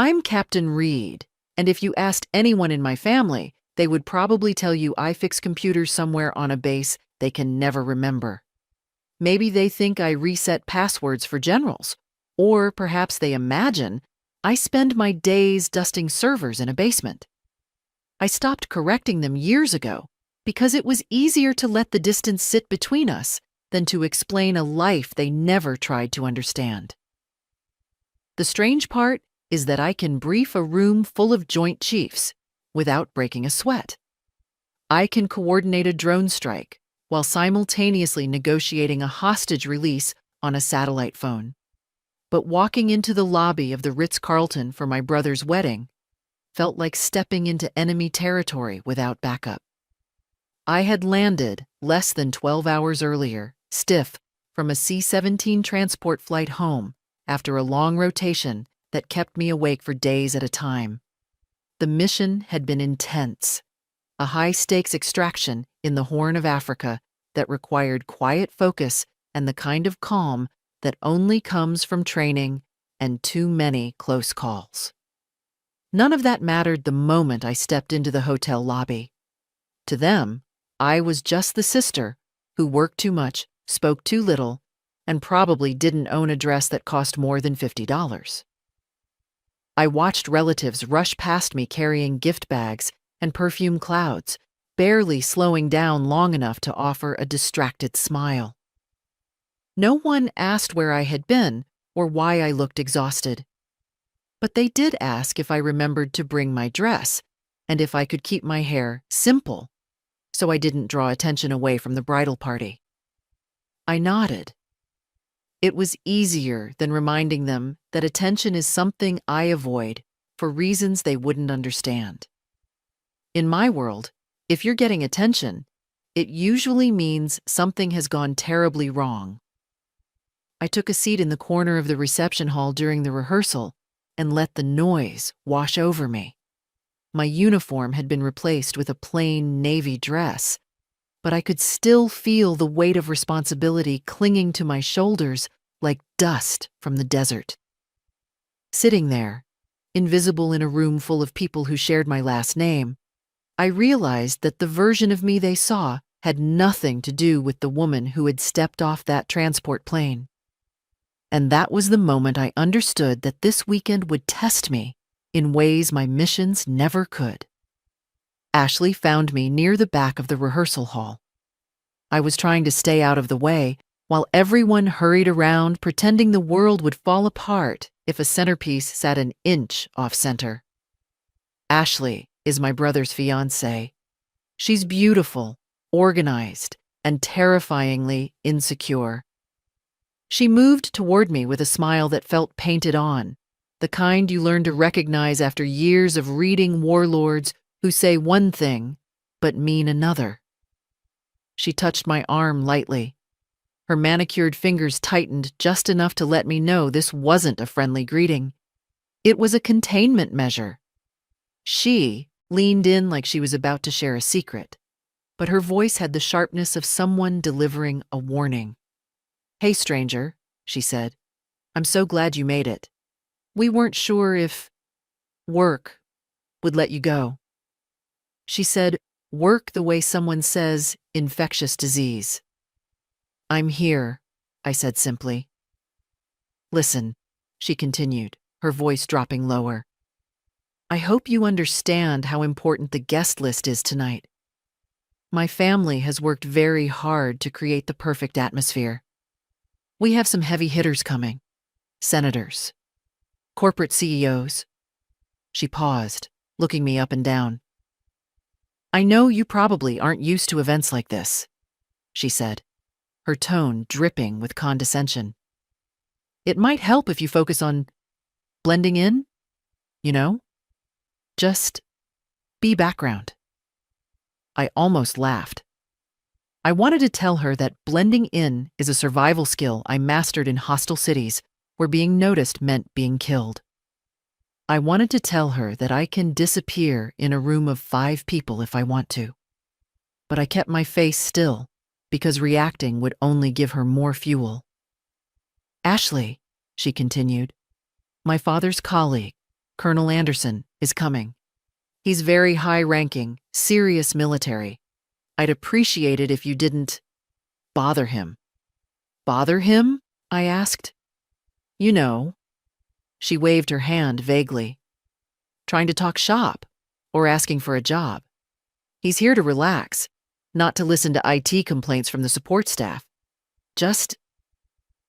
I'm Captain Reed, and if you asked anyone in my family, they would probably tell you I fix computers somewhere on a base they can never remember. Maybe they think I reset passwords for generals, or perhaps they imagine I spend my days dusting servers in a basement. I stopped correcting them years ago because it was easier to let the distance sit between us than to explain a life they never tried to understand. The strange part is that I can brief a room full of Joint Chiefs without breaking a sweat. I can coordinate a drone strike while simultaneously negotiating a hostage release on a satellite phone. But walking into the lobby of the Ritz-Carlton for my brother's wedding felt like stepping into enemy territory without backup. I had landed less than 12 hours earlier, stiff, from a C-17 transport flight home after a long rotation that kept me awake for days at a time. The mission had been intense, a high-stakes extraction in the Horn of Africa that required quiet focus and the kind of calm that only comes from training and too many close calls. None of that mattered the moment I stepped into the hotel lobby. To them, I was just the sister who worked too much, spoke too little, and probably didn't own a dress that cost more than $50. I watched relatives rush past me carrying gift bags and perfume clouds, barely slowing down long enough to offer a distracted smile. No one asked where I had been or why I looked exhausted. But they did ask if I remembered to bring my dress and if I could keep my hair simple so I didn't draw attention away from the bridal party. I nodded. It was easier than reminding them that attention is something I avoid for reasons they wouldn't understand. In my world, if you're getting attention, it usually means something has gone terribly wrong. I took a seat in the corner of the reception hall during the rehearsal and let the noise wash over me. My uniform had been replaced with a plain navy dress, but I could still feel the weight of responsibility clinging to my shoulders like dust from the desert. Sitting there, invisible in a room full of people who shared my last name, I realized that the version of me they saw had nothing to do with the woman who had stepped off that transport plane. And that was the moment I understood that this weekend would test me in ways my missions never could. Ashley found me near the back of the rehearsal hall. I was trying to stay out of the way while everyone hurried around pretending the world would fall apart if a centerpiece sat an inch off center. Ashley is my brother's fiancée. She's beautiful, organized, and terrifyingly insecure. She moved toward me with a smile that felt painted on, the kind you learn to recognize after years of reading warlords who say one thing but mean another. She touched my arm lightly. Her manicured fingers tightened just enough to let me know this wasn't a friendly greeting. It was a containment measure. She leaned in like she was about to share a secret, but her voice had the sharpness of someone delivering a warning. "Hey, stranger," she said. "I'm so glad you made it. We weren't sure if work would let you go." She said, "Work" the way someone says infectious disease. "I'm here," I said simply. "Listen," she continued, her voice dropping lower. "I hope you understand how important the guest list is tonight. My family has worked very hard to create the perfect atmosphere. We have some heavy hitters coming. Senators. Corporate CEOs." She paused, looking me up and down. "I know you probably aren't used to events like this," she said, her tone dripping with condescension. "It might help if you focus on blending in, you know? Just be background." I almost laughed. I wanted to tell her that blending in is a survival skill I mastered in hostile cities where being noticed meant being killed. I wanted to tell her that I can disappear in a room of 5 people if I want to. But I kept my face still because reacting would only give her more fuel. "Ashley," she continued, "my father's colleague, Colonel Anderson is coming. He's very high-ranking, serious military. I'd appreciate it if you didn't bother him." "Bother him?" I asked. "You know." She waved her hand vaguely. "Trying to talk shop or asking for a job. He's here to relax, not to listen to IT complaints from the support staff. Just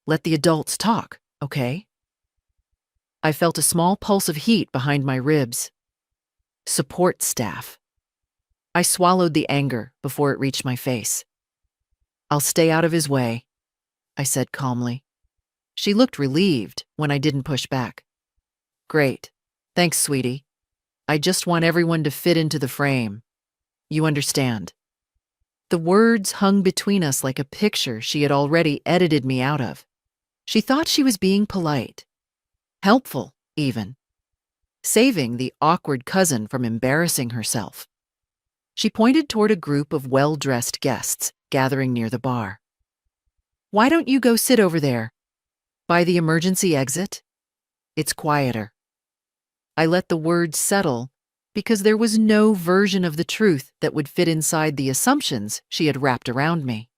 let the adults talk, okay?" I felt a small pulse of heat behind my ribs. Support staff. I swallowed the anger before it reached my face. "I'll stay out of his way," I said calmly. She looked relieved when I didn't push back. "Great. Thanks, sweetie. I just want everyone to fit into the frame. You understand." The words hung between us like a picture she had already edited me out of. She thought she was being polite. Helpful, even. Saving the awkward cousin from embarrassing herself. She pointed toward a group of well-dressed guests gathering near the bar. "Why don't you go sit over there? By the emergency exit? It's quieter." I let the words settle because there was no version of the truth that would fit inside the assumptions she had wrapped around me.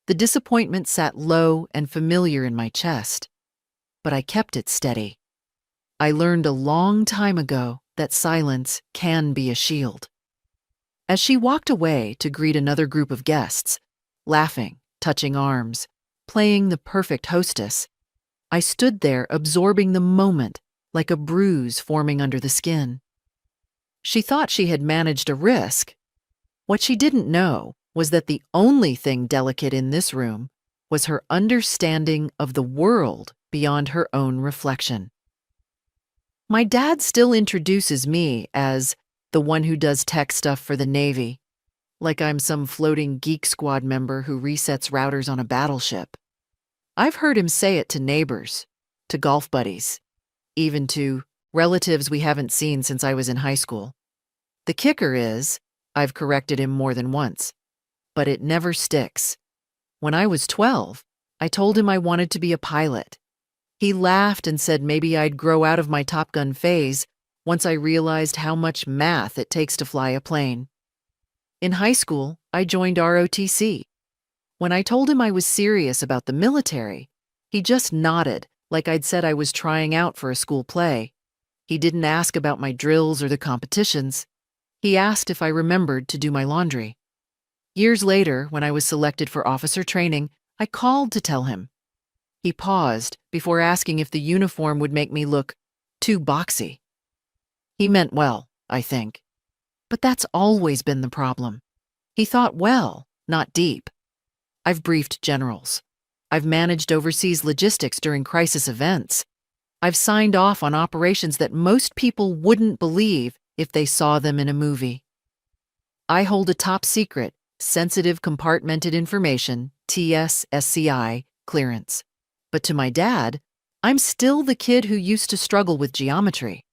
The disappointment sat low and familiar in my chest, but I kept it steady. I learned a long time ago that silence can be a shield. As she walked away to greet another group of guests, laughing, touching arms, playing the perfect hostess, I stood there absorbing the moment like a bruise forming under the skin. She thought she had managed a risk. What she didn't know was that the only thing delicate in this room was her understanding of the world beyond her own reflection. My dad still introduces me as the one who does tech stuff for the Navy, like I'm some floating geek squad member who resets routers on a battleship. I've heard him say it to neighbors, to golf buddies, even to relatives we haven't seen since I was in high school. The kicker is, I've corrected him more than once, but it never sticks. When I was 12, I told him I wanted to be a pilot. He laughed and said maybe I'd grow out of my Top Gun phase once I realized how much math it takes to fly a plane. In high school, I joined ROTC. When I told him I was serious about the military, he just nodded like I'd said I was trying out for a school play. He didn't ask about my drills or the competitions. He asked if I remembered to do my laundry. Years later, when I was selected for officer training, I called to tell him. He paused before asking if the uniform would make me look too boxy. He meant well, I think. But that's always been the problem. He thought well, not deep. I've briefed generals. I've managed overseas logistics during crisis events. I've signed off on operations that most people wouldn't believe if they saw them in a movie. I hold a top secret, sensitive compartmented information, TSSCI, clearance. But to my dad, I'm still the kid who used to struggle with geometry.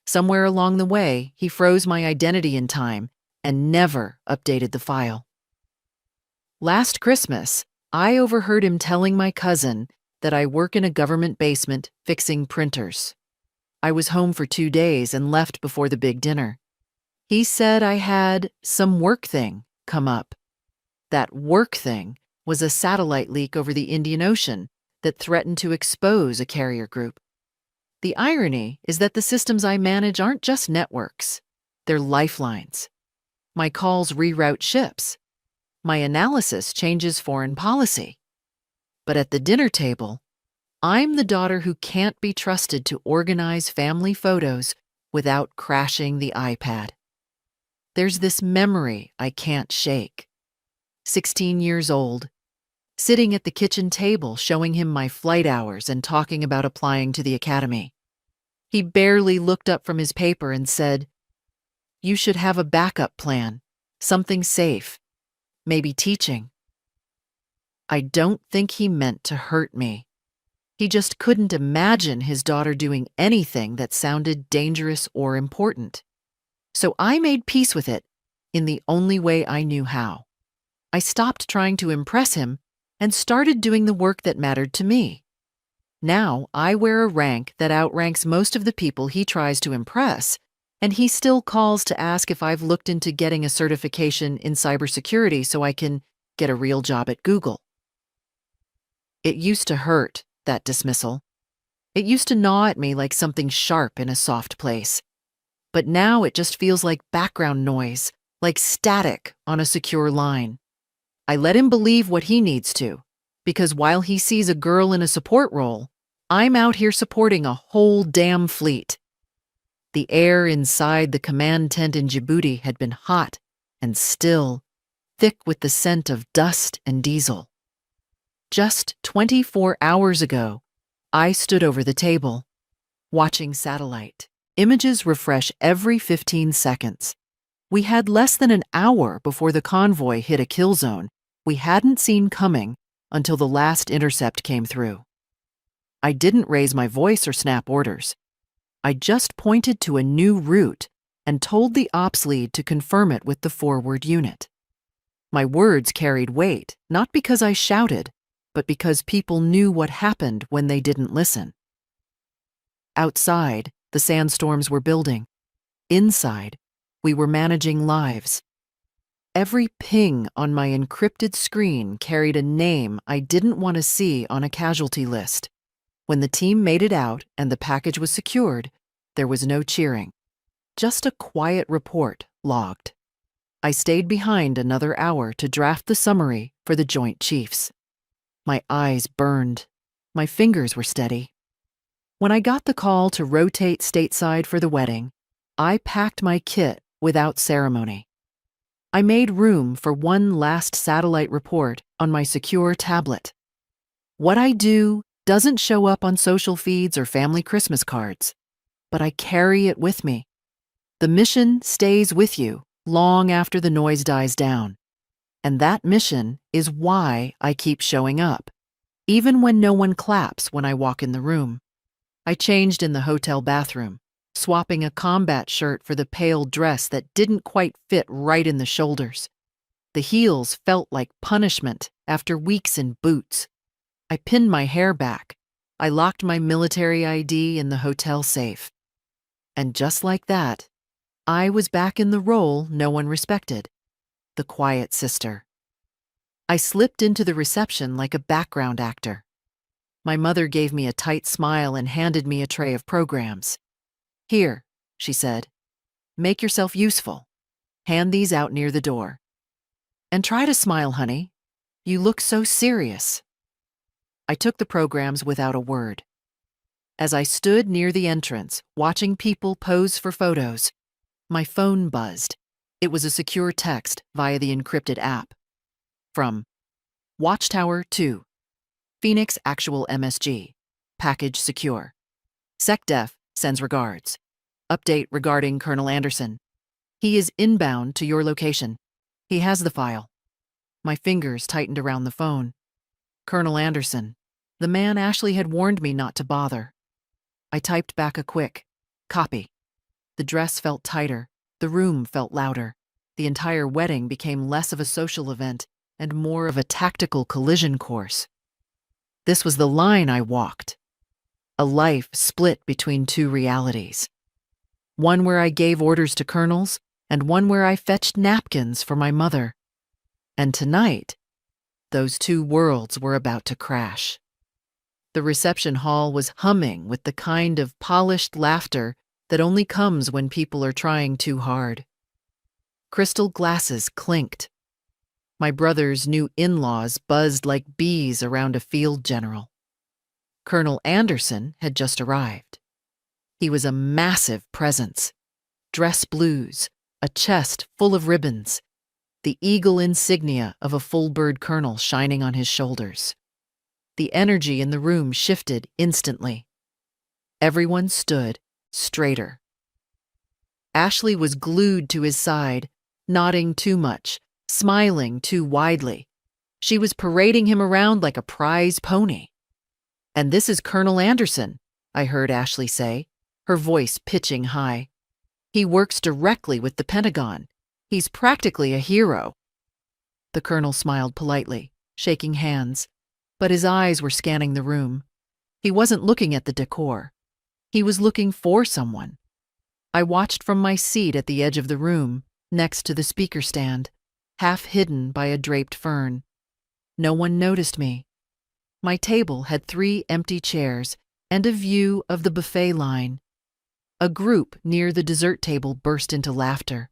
Somewhere along the way, he froze my identity in time and never updated the file. Last Christmas, I overheard him telling my cousin that I work in a government basement fixing printers. I was home for 2 days and left before the big dinner. He said I had some work thing come up. That work thing was a satellite leak over the Indian Ocean that threatened to expose a carrier group. The irony is that the systems I manage aren't just networks, they're lifelines. My calls reroute ships. My analysis changes foreign policy. But at the dinner table, I'm the daughter who can't be trusted to organize family photos without crashing the iPad. There's this memory I can't shake. 16 years old, sitting at the kitchen table showing him my flight hours and talking about applying to the academy. He barely looked up from his paper and said, "You should have a backup plan, something safe, maybe teaching." I don't think he meant to hurt me. He just couldn't imagine his daughter doing anything that sounded dangerous or important. So I made peace with it in the only way I knew how. I stopped trying to impress him and started doing the work that mattered to me. Now I wear a rank that outranks most of the people he tries to impress, and he still calls to ask if I've looked into getting a certification in cybersecurity so I can get a real job at Google. It used to hurt, that dismissal. It used to gnaw at me like something sharp in a soft place. But now it just feels like background noise, like static on a secure line. I let him believe what he needs to, because while he sees a girl in a support role, I'm out here supporting a whole damn fleet. The air inside the command tent in Djibouti had been hot and still, thick with the scent of dust and diesel. Just 24 hours ago, I stood over the table, watching satellite. Images refresh every 15 seconds. We had less than an hour before the convoy hit a kill zone we hadn't seen coming until the last intercept came through. I didn't raise my voice or snap orders. I just pointed to a new route and told the ops lead to confirm it with the forward unit. My words carried weight, not because I shouted, but because people knew what happened when they didn't listen. Outside, the sandstorms were building. Inside, we were managing lives. Every ping on my encrypted screen carried a name I didn't want to see on a casualty list. When the team made it out and the package was secured, there was no cheering. Just a quiet report logged. I stayed behind another hour to draft the summary for the Joint Chiefs. My eyes burned. My fingers were steady. When I got the call to rotate stateside for the wedding, I packed my kit without ceremony. I made room for one last satellite report on my secure tablet. What I do doesn't show up on social feeds or family Christmas cards, but I carry it with me. The mission stays with you long after the noise dies down. And that mission is why I keep showing up, even when no one claps when I walk in the room. I changed in the hotel bathroom, swapping a combat shirt for the pale dress that didn't quite fit right in the shoulders. The heels felt like punishment after weeks in boots. I pinned my hair back. I locked my military ID in the hotel safe. And just like that, I was back in the role no one respected, the quiet sister. I slipped into the reception like a background actor. My mother gave me a tight smile and handed me a tray of programs. "Here," she said. "Make yourself useful. Hand these out near the door. And try to smile, honey. You look so serious." I took the programs without a word. As I stood near the entrance, watching people pose for photos, my phone buzzed. It was a secure text via the encrypted app. From Watchtower 2, Phoenix Actual MSG, package secure. SecDef sends regards. Update regarding Colonel Anderson. He is inbound to your location. He has the file. My fingers tightened around the phone. Colonel Anderson, the man Ashley had warned me not to bother. I typed back a quick copy. The dress felt tighter. The room felt louder. The entire wedding became less of a social event and more of a tactical collision course. This was the line I walked. A life split between two realities. One where I gave orders to colonels, and one where I fetched napkins for my mother. And tonight, those two worlds were about to crash. The reception hall was humming with the kind of polished laughter that only comes when people are trying too hard. Crystal glasses clinked. My brother's new in-laws buzzed like bees around a field general. Colonel Anderson had just arrived. He was a massive presence. Dress blues, a chest full of ribbons, the eagle insignia of a full-bird colonel shining on his shoulders. The energy in the room shifted instantly. Everyone stood straighter. Ashley was glued to his side, nodding too much, smiling too widely. She was parading him around like a prize pony. "And this is Colonel Anderson," I heard Ashley say, her voice pitching high. "He works directly with the Pentagon. He's practically a hero." The colonel smiled politely, shaking hands, but his eyes were scanning the room. He wasn't looking at the decor. He was looking for someone. I watched from my seat at the edge of the room, next to the speaker stand, half hidden by a draped fern. No one noticed me. My table had 3 empty chairs and a view of the buffet line. A group near the dessert table burst into laughter.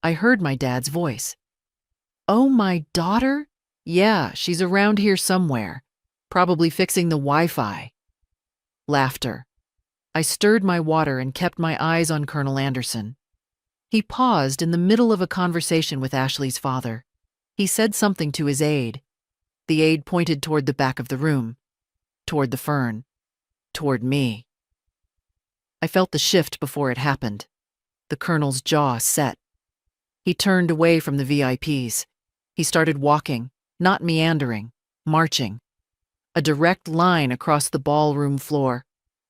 I heard my dad's voice. "Oh, my daughter? Yeah, she's around here somewhere, probably fixing the Wi-Fi." Laughter. I stirred my water and kept my eyes on Colonel Anderson. He paused in the middle of a conversation with Ashley's father. He said something to his aide. The aide pointed toward the back of the room, toward the fern, toward me. I felt the shift before it happened. The colonel's jaw set. He turned away from the VIPs. He started walking, not meandering, marching. A direct line across the ballroom floor.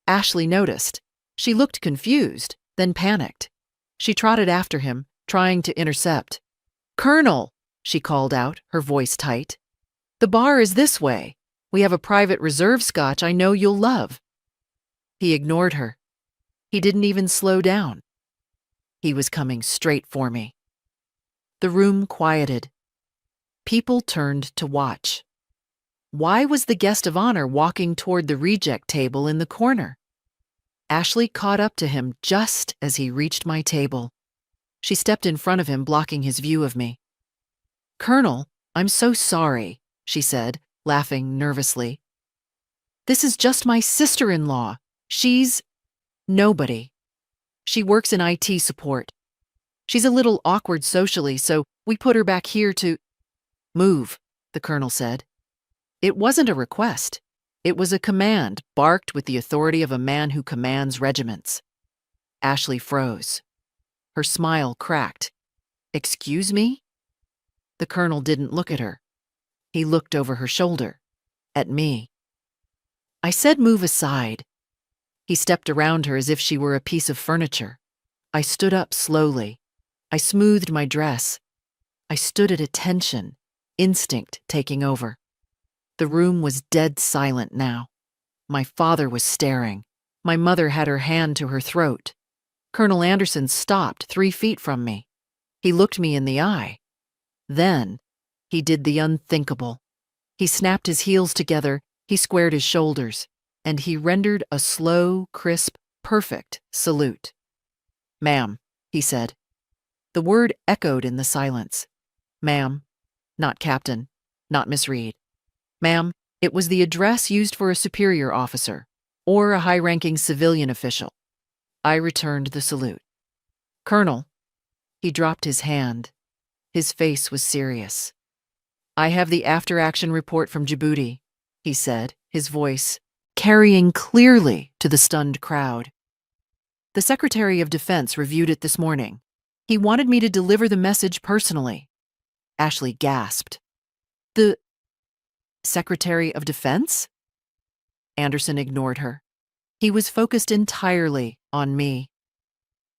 Ashley noticed. She looked confused, then panicked. She trotted after him, trying to intercept. "Colonel," she called out, her voice tight. "The bar is this way. We have a private reserve scotch I know you'll love." He ignored her. He didn't even slow down. He was coming straight for me. The room quieted. People turned to watch. Why was the guest of honor walking toward the reject table in the corner? Ashley caught up to him just as he reached my table. She stepped in front of him, blocking his view of me. "Colonel, I'm so sorry," she said, laughing nervously. "This is just my sister-in-law. She's nobody. She works in IT support. She's a little awkward socially, so we put her back here to—" "Move," the colonel said. It wasn't a request. It was a command, barked with the authority of a man who commands regiments. Ashley froze. Her smile cracked. "Excuse me?" The colonel didn't look at her. He looked over her shoulder, at me. "I said move aside." He stepped around her as if she were a piece of furniture. I stood up slowly. I smoothed my dress. I stood at attention, instinct taking over. The room was dead silent now. My father was staring. My mother had her hand to her throat. Colonel Anderson stopped 3 feet from me. He looked me in the eye. Then, he did the unthinkable. He snapped his heels together, he squared his shoulders, and he rendered a slow, crisp, perfect salute. "Ma'am," he said. The word echoed in the silence. "Ma'am," not Captain, not Miss Reed. "Ma'am," it was the address used for a superior officer or a high-ranking civilian official. I returned the salute. "Colonel," he dropped his hand. His face was serious. "I have the after-action report from Djibouti," he said, his voice carrying clearly to the stunned crowd. "The Secretary of Defense reviewed it this morning. He wanted me to deliver the message personally." Ashley gasped. "The Secretary of Defense?" Anderson ignored her. He was focused entirely on me.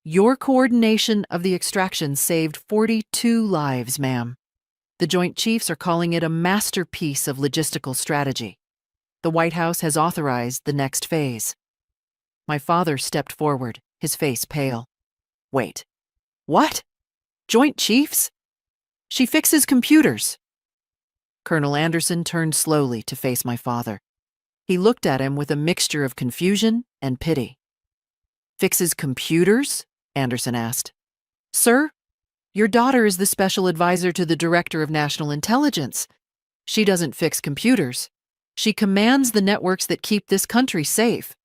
"Your coordination of the extraction saved 42 lives, ma'am. The Joint Chiefs are calling it a masterpiece of logistical strategy. The White House has authorized the next phase." My father stepped forward, his face pale. "Wait. What? Joint Chiefs? She fixes computers." Colonel Anderson turned slowly to face my father. He looked at him with a mixture of confusion and pity. "Fixes computers?" Anderson asked. "Sir, your daughter is the special advisor to the Director of National Intelligence. She doesn't fix computers. She commands the networks that keep this country safe."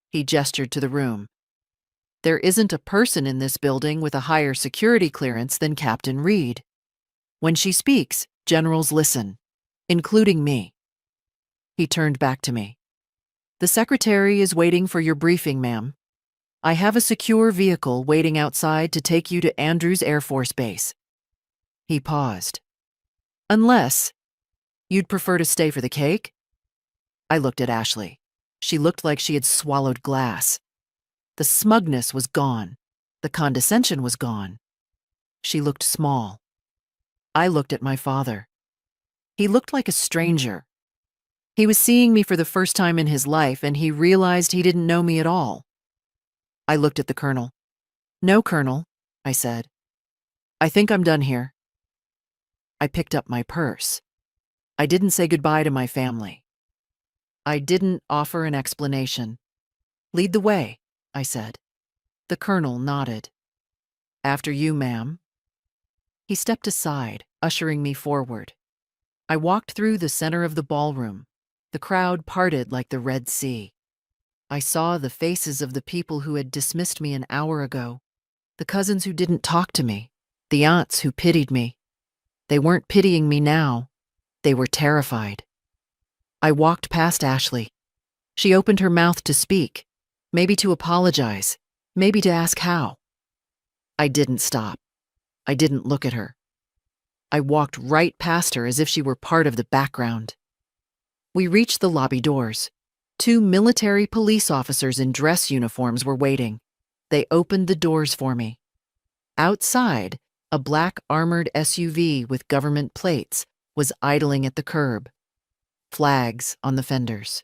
He gestured to the room. "There isn't a person in this building with a higher security clearance than Captain Reed. When she speaks, generals listen, including me." He turned back to me. "The Secretary is waiting for your briefing, ma'am. I have a secure vehicle waiting outside to take you to Andrews Air Force Base." He paused. "Unless you'd prefer to stay for the cake?" I looked at Ashley. She looked like she had swallowed glass. The smugness was gone. The condescension was gone. She looked small. I looked at my father. He looked like a stranger. He was seeing me for the first time in his life, and he realized he didn't know me at all. I looked at the colonel. "No, Colonel," I said. "I think I'm done here." I picked up my purse. I didn't say goodbye to my family. I didn't offer an explanation. "Lead the way," I said. The colonel nodded. "After you, ma'am." He stepped aside, ushering me forward. I walked through the center of the ballroom. The crowd parted like the Red Sea. I saw the faces of the people who had dismissed me an hour ago, the cousins who didn't talk to me, the aunts who pitied me. They weren't pitying me now. They were terrified. I walked past Ashley. She opened her mouth to speak, maybe to apologize, maybe to ask how. I didn't stop. I didn't look at her. I walked right past her as if she were part of the background. We reached the lobby doors. 2 military police officers in dress uniforms were waiting. They opened the doors for me. Outside, a black armored SUV with government plates was idling at the curb. Flags on the fenders.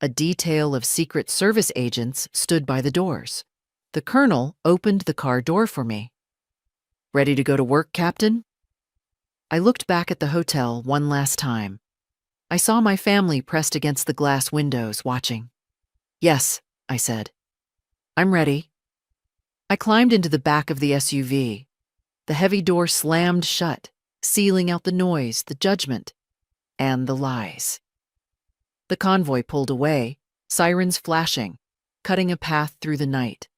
A detail of Secret Service agents stood by the doors. The colonel opened the car door for me. "Ready to go to work, Captain?" I looked back at the hotel one last time. I saw my family pressed against the glass windows, watching. "Yes," I said. "I'm ready." I climbed into the back of the SUV. The heavy door slammed shut, sealing out the noise, the judgment, and the lies. The convoy pulled away, sirens flashing, cutting a path through the night.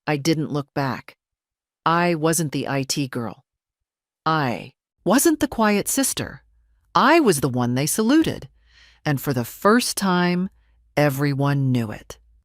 I didn't look back. I wasn't the IT girl. I wasn't the quiet sister. I was the one they saluted. And for the first time, everyone knew it.